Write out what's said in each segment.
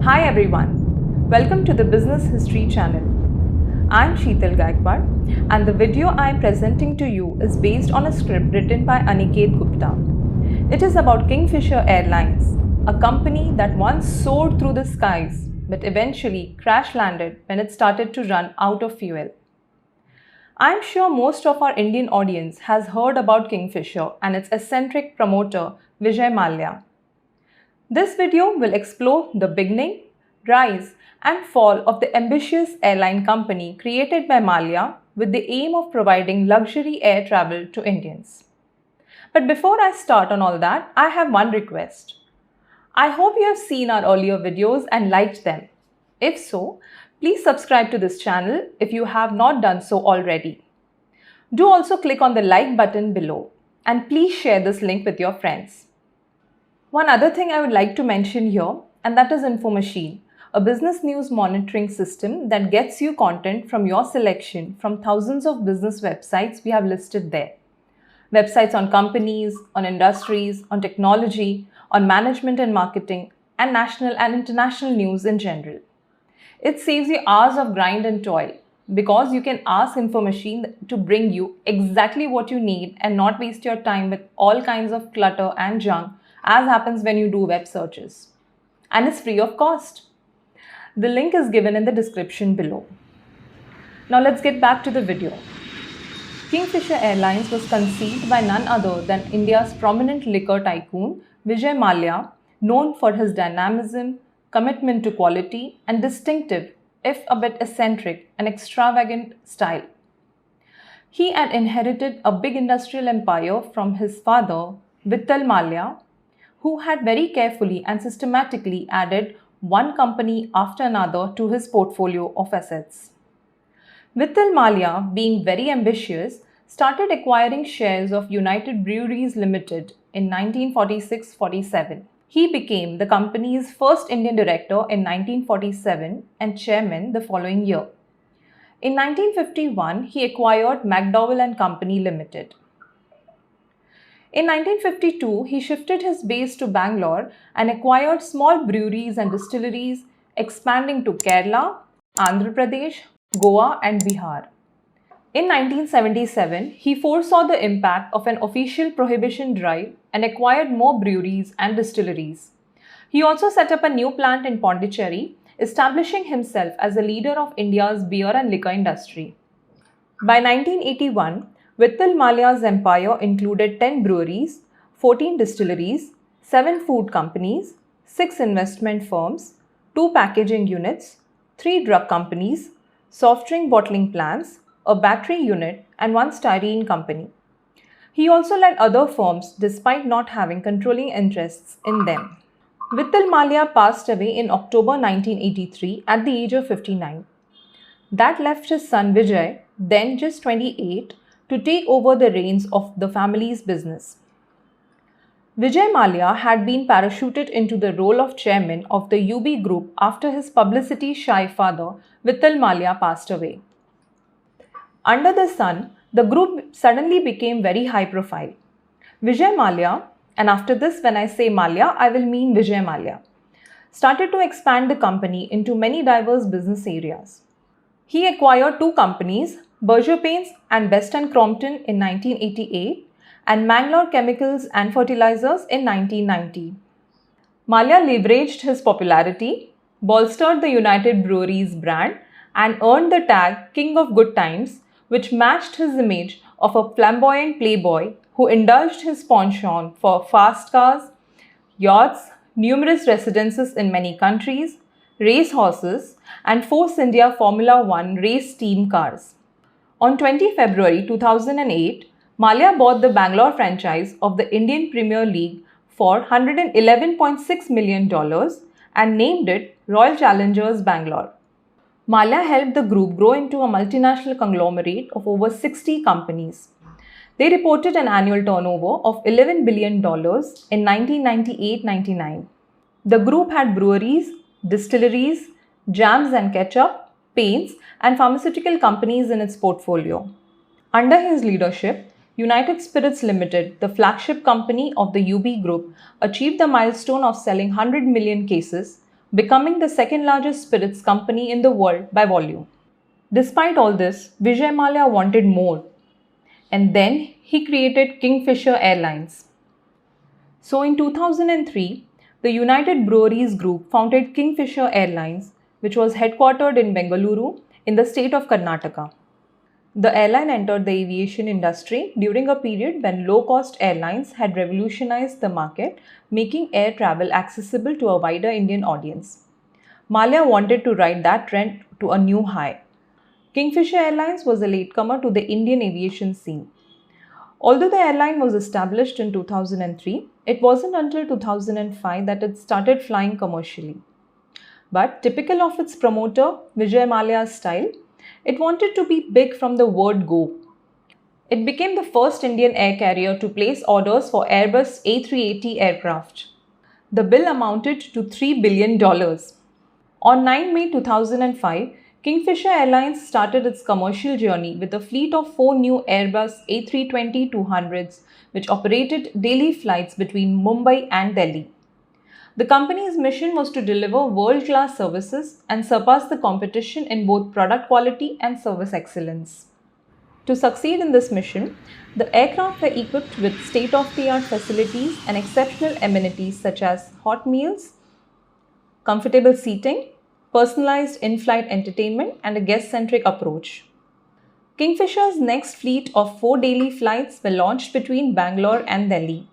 Hi everyone, welcome to the Business History channel. I'm Sheetal Gaikwad and the video I'm presenting to you is based on a script written by Aniket Gupta. It is about Kingfisher Airlines, a company that once soared through the skies but eventually crash landed when it started to run out of fuel. I'm sure most of our Indian audience has heard about Kingfisher and its eccentric promoter Vijay Mallya. This video will explore the beginning, rise, and fall of the ambitious airline company created by Mallya with the aim of providing luxury air travel to Indians. But before I start on all that, I have one request. I hope you have seen our earlier videos and liked them. If so, please subscribe to this channel if you have not done so already. Do also click on the like button below and please share this link with your friends. One other thing I would like to mention here, and that is InfoMachine, a business news monitoring system that gets you content from your selection from thousands of business websites we have listed there. Websites on companies, on industries, on technology, on management and marketing, and national and international news in general. It saves you hours of grind and toil because you can ask InfoMachine to bring you exactly what you need and not waste your time with all kinds of clutter and junk as happens when you do web searches. And it's free of cost. The link is given in the description below. Now let's get back to the video. Kingfisher Airlines was conceived by none other than India's prominent liquor tycoon Vijay Mallya, known for his dynamism, commitment to quality, and distinctive, if a bit eccentric and extravagant style. He had inherited a big industrial empire from his father, Vittal Mallya, who had very carefully and systematically added one company after another to his portfolio of assets. Vittal Mallya, being very ambitious, started acquiring shares of United Breweries Limited in 1946-47. He became the company's first Indian director in 1947 and chairman the following year. In 1951, he acquired McDowell and Company Limited. In 1952, he shifted his base to Bangalore and acquired small breweries and distilleries, expanding to Kerala, Andhra Pradesh, Goa, and Bihar. In 1977, he foresaw the impact of an official prohibition drive and acquired more breweries and distilleries. He also set up a new plant in Pondicherry, establishing himself as a leader of India's beer and liquor industry. By 1981, Vittal Mallya's empire included 10 breweries, 14 distilleries, 7 food companies, 6 investment firms, 2 packaging units, 3 drug companies, soft drink bottling plants, a battery unit, and 1 styrene company. He also led other firms despite not having controlling interests in them. Vittal Mallya passed away in October 1983 at the age of 59. That left his son Vijay, then just 28, to take over the reins of the family's business. Vijay Mallya had been parachuted into the role of chairman of the UB Group after his publicity-shy father, Vittal Mallya, passed away. Under the sun, the group suddenly became very high profile. Vijay Mallya, and after this when I say Mallya, I will mean Vijay Mallya, started to expand the company into many diverse business areas. He acquired 2 companies, Berger Paints and Best and Crompton in 1988 and Mangalore Chemicals and Fertilizers in 1990. Mallya leveraged his popularity, bolstered the United Breweries brand and earned the tag King of Good Times, which matched his image of a flamboyant playboy who indulged his penchant for fast cars, yachts, numerous residences in many countries, race horses, and Force India Formula One race team cars. On 20 February 2008, Mallya bought the Bangalore franchise of the Indian Premier League for $111.6 million and named it Royal Challengers Bangalore. Mallya helped the group grow into a multinational conglomerate of over 60 companies. They reported an annual turnover of $11 billion in 1998-99. The group had breweries, distilleries, jams and ketchup, paints, and pharmaceutical companies in its portfolio. Under his leadership, United Spirits Limited, the flagship company of the UB Group, achieved the milestone of selling 100 million cases, becoming the second largest spirits company in the world by volume. Despite all this, Vijay Mallya wanted more, and then he created Kingfisher Airlines. So in 2003, the United Breweries Group founded Kingfisher Airlines, which was headquartered in Bengaluru in the state of Karnataka. The airline entered the aviation industry during a period when low-cost airlines had revolutionized the market, making air travel accessible to a wider Indian audience. Mallya wanted to ride that trend to a new high. Kingfisher Airlines was a latecomer to the Indian aviation scene. Although the airline was established in 2003, it wasn't until 2005 that it started flying commercially. But typical of its promoter, Vijay Mallya's style, it wanted to be big from the word go. It became the first Indian air carrier to place orders for Airbus A380 aircraft. The bill amounted to $3 billion. On 9 May 2005, Kingfisher Airlines started its commercial journey with a fleet of 4 new Airbus A320-200s, which operated daily flights between Mumbai and Delhi. The company's mission was to deliver world-class services and surpass the competition in both product quality and service excellence. To succeed in this mission, the aircraft were equipped with state-of-the-art facilities and exceptional amenities such as hot meals, comfortable seating, personalized in-flight entertainment, and a guest-centric approach. Kingfisher's next fleet of 4 daily flights were launched between Bangalore and Delhi.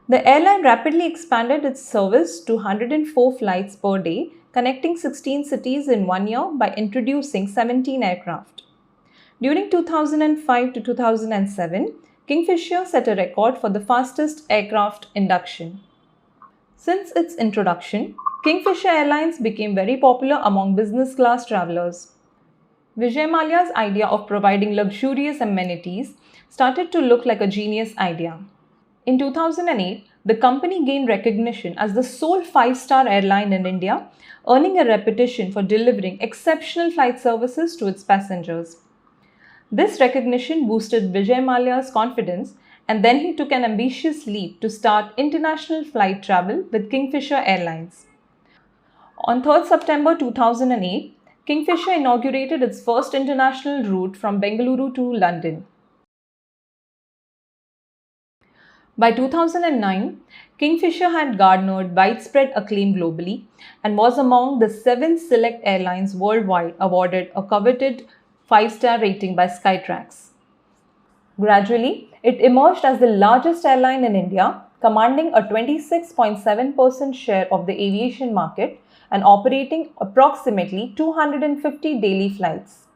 The airline rapidly expanded its service to 104 flights per day, connecting 16 cities in 1 year by introducing 17 aircraft. During 2005 to 2007, Kingfisher set a record for the fastest aircraft induction. Since its introduction, Kingfisher Airlines became very popular among business class travelers. Vijay Mallya's idea of providing luxurious amenities started to look like a genius idea. In 2008, the company gained recognition as the sole 5-star airline in India, earning a reputation for delivering exceptional flight services to its passengers. This recognition boosted Vijay Mallya's confidence, and then he took an ambitious leap to start international flight travel with Kingfisher Airlines. On 3rd September 2008, Kingfisher inaugurated its first international route from Bengaluru to London. By 2009, Kingfisher had garnered widespread acclaim globally and was among the 7 select airlines worldwide awarded a coveted 5-star rating by Skytrax. Gradually, it emerged as the largest airline in India, commanding a 26.7% share of the aviation market and operating approximately 250 daily flights.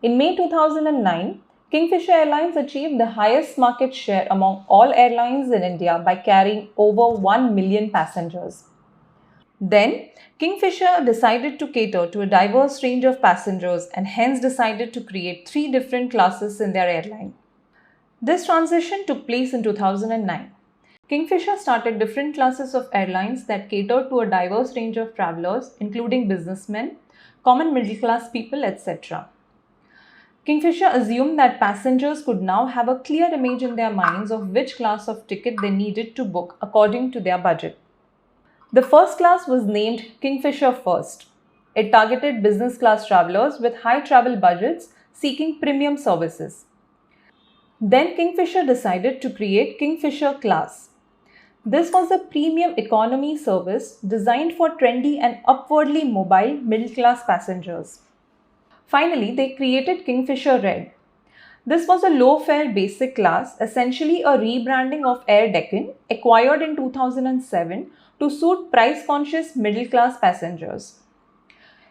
In May 2009, Kingfisher Airlines achieved the highest market share among all airlines in India by carrying over 1 million passengers. Then, Kingfisher decided to cater to a diverse range of passengers and hence decided to create 3 different classes in their airline. This transition took place in 2009. Kingfisher started different classes of airlines that catered to a diverse range of travelers, including businessmen, common middle-class people, etc. Kingfisher assumed that passengers could now have a clear image in their minds of which class of ticket they needed to book according to their budget. The first class was named Kingfisher First. It targeted business class travelers with high travel budgets seeking premium services. Then Kingfisher decided to create Kingfisher Class. This was a premium economy service designed for trendy and upwardly mobile middle-class passengers. Finally, they created Kingfisher Red. This was a low-fare basic class, essentially a rebranding of Air Deccan, acquired in 2007 to suit price-conscious middle-class passengers.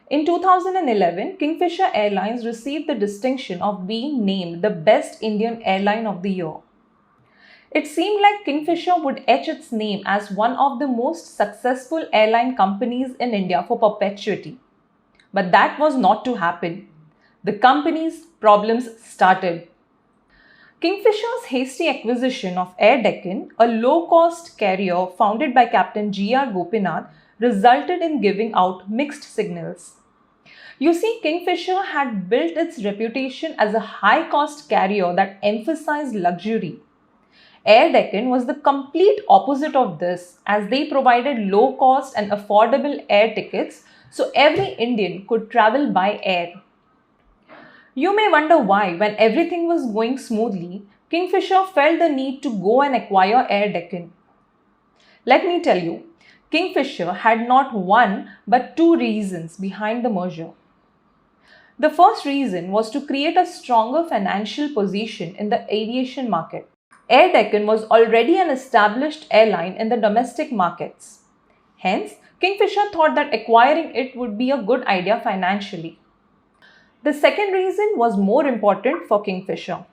In 2011, Kingfisher Airlines received the distinction of being named the Best Indian Airline of the Year. It seemed like Kingfisher would etch its name as one of the most successful airline companies in India for perpetuity. But that was not to happen. The company's problems started. Kingfisher's hasty acquisition of Air Deccan, a low-cost carrier founded by Captain G.R. Gopinath, resulted in giving out mixed signals. You see, Kingfisher had built its reputation as a high-cost carrier that emphasized luxury. Air Deccan was the complete opposite of this, as they provided low cost and affordable air tickets so every Indian could travel by air. You may wonder why, when everything was going smoothly, Kingfisher felt the need to go and acquire Air Deccan. Let me tell you, Kingfisher had not one but two reasons behind the merger. The first reason was to create a stronger financial position in the aviation market. Air Deccan was already an established airline in the domestic markets. Hence, Kingfisher thought that acquiring it would be a good idea financially. The second reason was more important for Kingfisher.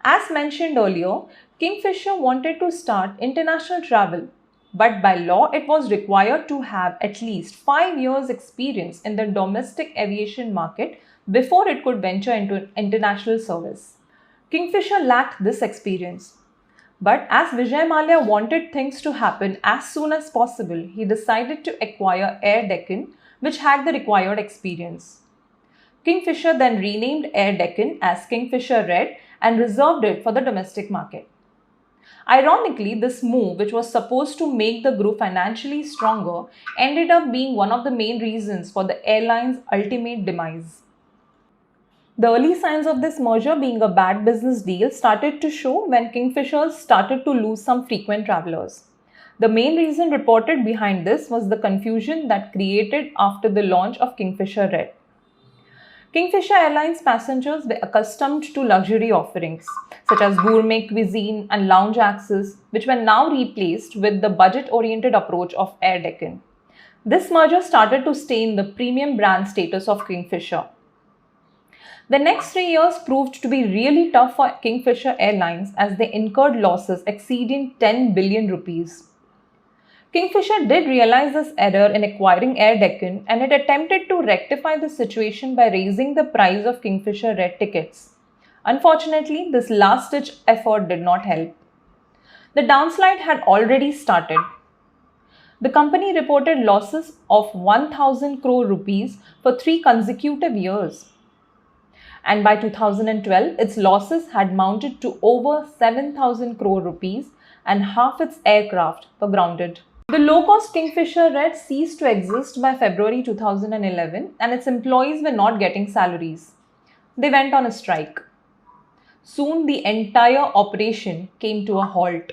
As mentioned earlier, Kingfisher wanted to start international travel, but by law it was required to have at least 5 years experience in the domestic aviation market before it could venture into international service. Kingfisher lacked this experience. But as Vijay Mallya wanted things to happen as soon as possible, he decided to acquire Air Deccan, which had the required experience. Kingfisher then renamed Air Deccan as Kingfisher Red and reserved it for the domestic market. Ironically, this move, which was supposed to make the group financially stronger, ended up being one of the main reasons for the airline's ultimate demise. The early signs of this merger being a bad business deal started to show when Kingfisher started to lose some frequent travelers. The main reason reported behind this was the confusion that created after the launch of Kingfisher Red. Kingfisher Airlines passengers were accustomed to luxury offerings such as gourmet cuisine and lounge access, which were now replaced with the budget-oriented approach of Air Deccan. This merger started to stain the premium brand status of Kingfisher. The next 3 years proved to be really tough for Kingfisher Airlines as they incurred losses exceeding 10 billion rupees. Kingfisher did realize this error in acquiring Air Deccan, and it attempted to rectify the situation by raising the price of Kingfisher Red tickets. Unfortunately, this last-ditch effort did not help. The downslide had already started. The company reported losses of 1,000 crore rupees for 3 consecutive years. And by 2012, its losses had mounted to over 7,000 crore rupees and half its aircraft were grounded. The low-cost Kingfisher Red ceased to exist by February 2011 and its employees were not getting salaries. They went on a strike. Soon the entire operation came to a halt.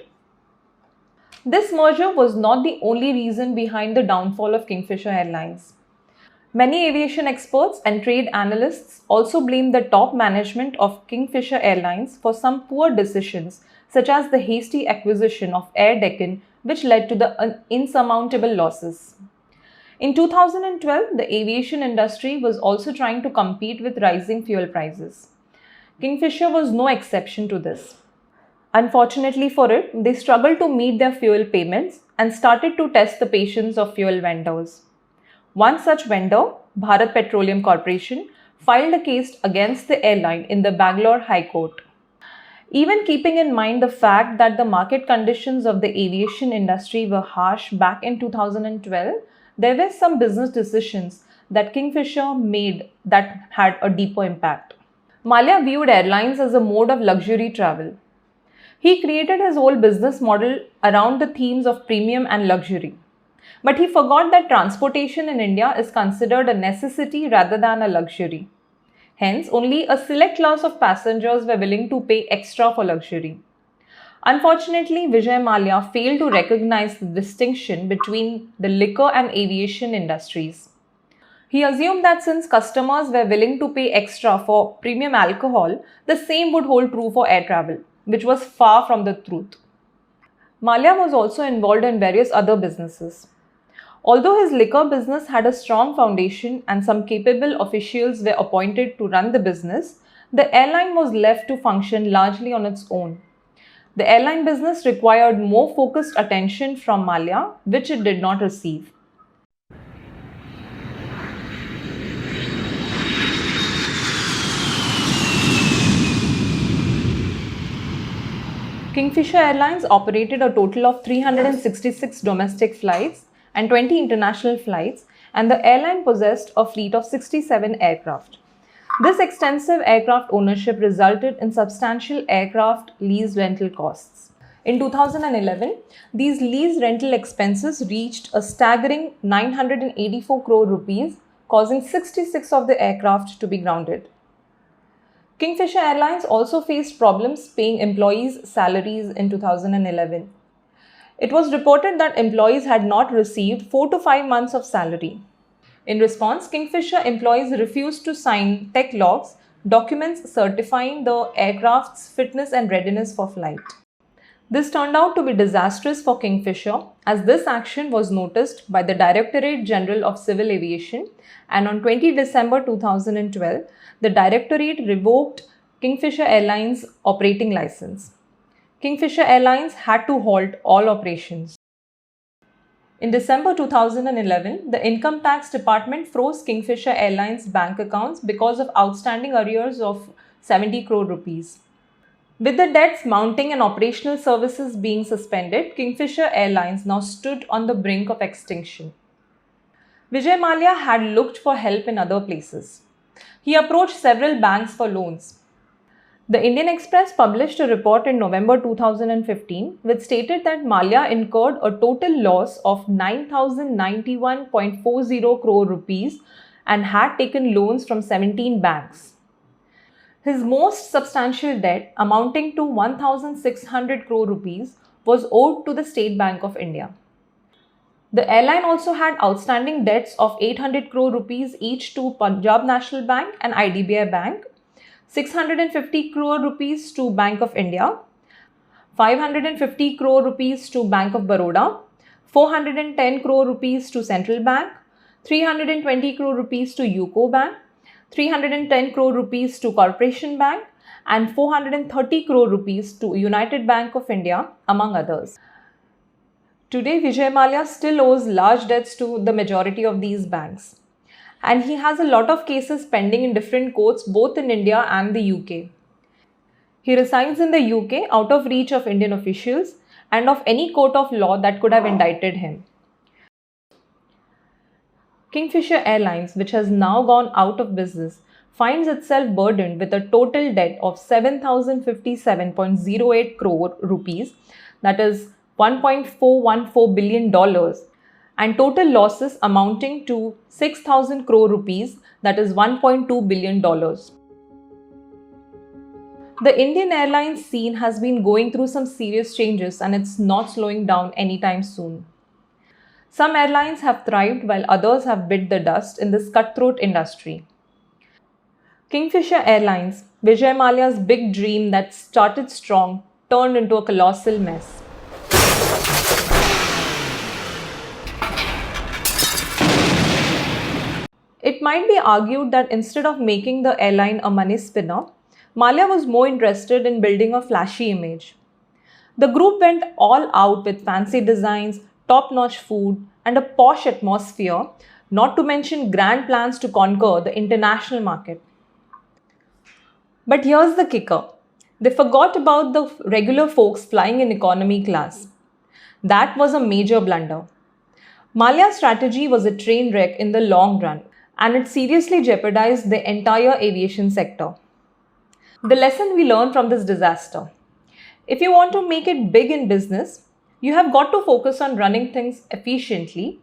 This merger was not the only reason behind the downfall of Kingfisher Airlines. Many aviation experts and trade analysts also blame the top management of Kingfisher Airlines for some poor decisions, such as the hasty acquisition of Air Deccan, which led to the insurmountable losses. In 2012, the aviation industry was also trying to compete with rising fuel prices. Kingfisher was no exception to this. Unfortunately for it, they struggled to meet their fuel payments and started to test the patience of fuel vendors. One such vendor, Bharat Petroleum Corporation, filed a case against the airline in the Bangalore High Court. Even keeping in mind the fact that the market conditions of the aviation industry were harsh back in 2012, there were some business decisions that Kingfisher made that had a deeper impact. Mallya viewed airlines as a mode of luxury travel. He created his whole business model around the themes of premium and luxury. But he forgot that transportation in India is considered a necessity rather than a luxury. Hence, only a select class of passengers were willing to pay extra for luxury. Unfortunately, Vijay Mallya failed to recognize the distinction between the liquor and aviation industries. He assumed that since customers were willing to pay extra for premium alcohol, the same would hold true for air travel, which was far from the truth. Mallya was also involved in various other businesses. Although his liquor business had a strong foundation and some capable officials were appointed to run the business, the airline was left to function largely on its own. The airline business required more focused attention from Mallya, which it did not receive. Kingfisher Airlines operated a total of 366 domestic flights and 20 international flights, and the airline possessed a fleet of 67 aircraft. This extensive aircraft ownership resulted in substantial aircraft lease rental costs. In 2011, these lease rental expenses reached a staggering 984 crore rupees, causing 66 of the aircraft to be grounded. Kingfisher Airlines also faced problems paying employees' salaries in 2011. It was reported that employees had not received 4 to 5 months of salary. In response, Kingfisher employees refused to sign tech logs, documents certifying the aircraft's fitness and readiness for flight. This turned out to be disastrous for Kingfisher, as this action was noticed by the Directorate General of Civil Aviation, and on 20 December 2012, the Directorate revoked Kingfisher Airlines' operating license. Kingfisher Airlines had to halt all operations. In December 2011, the Income Tax Department froze Kingfisher Airlines' bank accounts because of outstanding arrears of 70 crore rupees. With the debts mounting and operational services being suspended, Kingfisher Airlines now stood on the brink of extinction. Vijay Mallya had looked for help in other places. He approached several banks for loans. The Indian Express published a report in November 2015 which stated that Mallya incurred a total loss of 9,091.40 crore rupees and had taken loans from 17 banks. His most substantial debt, amounting to 1,600 crore rupees, was owed to the State Bank of India. The airline also had outstanding debts of 800 crore rupees each to Punjab National Bank and IDBI Bank, 650 crore rupees to Bank of India, 550 crore rupees to Bank of Baroda, 410 crore rupees to Central Bank, 320 crore rupees to UCO Bank, 310 crore rupees to Corporation Bank, and 430 crore rupees to United Bank of India, among others. Today, Vijay Mallya still owes large debts to the majority of these banks. And he has a lot of cases pending in different courts both in India and the UK. He resides in the UK out of reach of Indian officials and of any court of law that could have indicted him. Kingfisher Airlines, which has now gone out of business, finds itself burdened with a total debt of 7,057.08 crore rupees, that is $1.414 billion, and total losses amounting to 6,000 crore rupees, that is $1.2 billion. The Indian airline scene has been going through some serious changes and it's not slowing down anytime soon. Some airlines have thrived while others have bit the dust in this cutthroat industry. Kingfisher Airlines, Vijay Mallya's big dream that started strong, turned into a colossal mess. It might be argued that instead of making the airline a money spinner, Mallya was more interested in building a flashy image. The group went all out with fancy designs, top-notch food, and a posh atmosphere, not to mention grand plans to conquer the international market. But here's the kicker. They forgot about the regular folks flying in economy class. That was a major blunder. Mallya's strategy was a train wreck in the long run, and it seriously jeopardized the entire aviation sector. The lesson we learned from this disaster. If you want to make it big in business, you have got to focus on running things efficiently,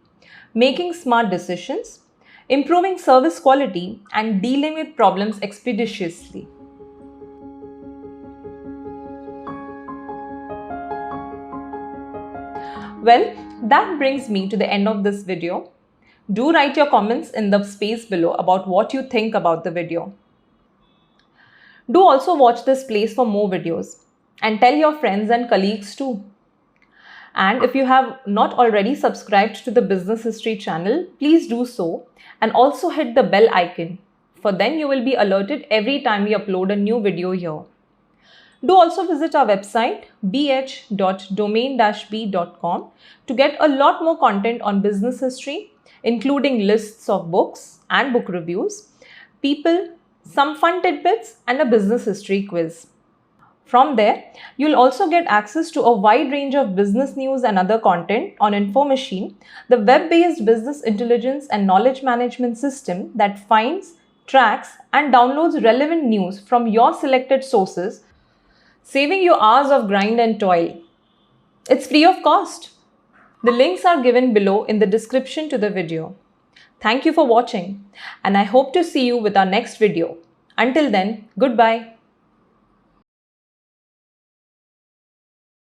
making smart decisions, improving service quality, and dealing with problems expeditiously. Well, that brings me to the end of this video. Do write your comments in the space below about what you think about the video. Do also watch this place for more videos and tell your friends and colleagues too. And if you have not already subscribed to the Business History channel, please do so and also hit the bell icon, for then you will be alerted every time we upload a new video here. Do also visit our website bh.domain-b.com to get a lot more content on business history, including lists of books and book reviews, people, some fun tidbits, and a business history quiz. From there, you'll also get access to a wide range of business news and other content on InfoMachine, the web-based business intelligence and knowledge management system that finds, tracks, and downloads relevant news from your selected sources, saving you hours of grind and toil. It's free of cost. The links are given below in the description to the video. Thank you for watching, and I hope to see you with our next video. Until then, goodbye.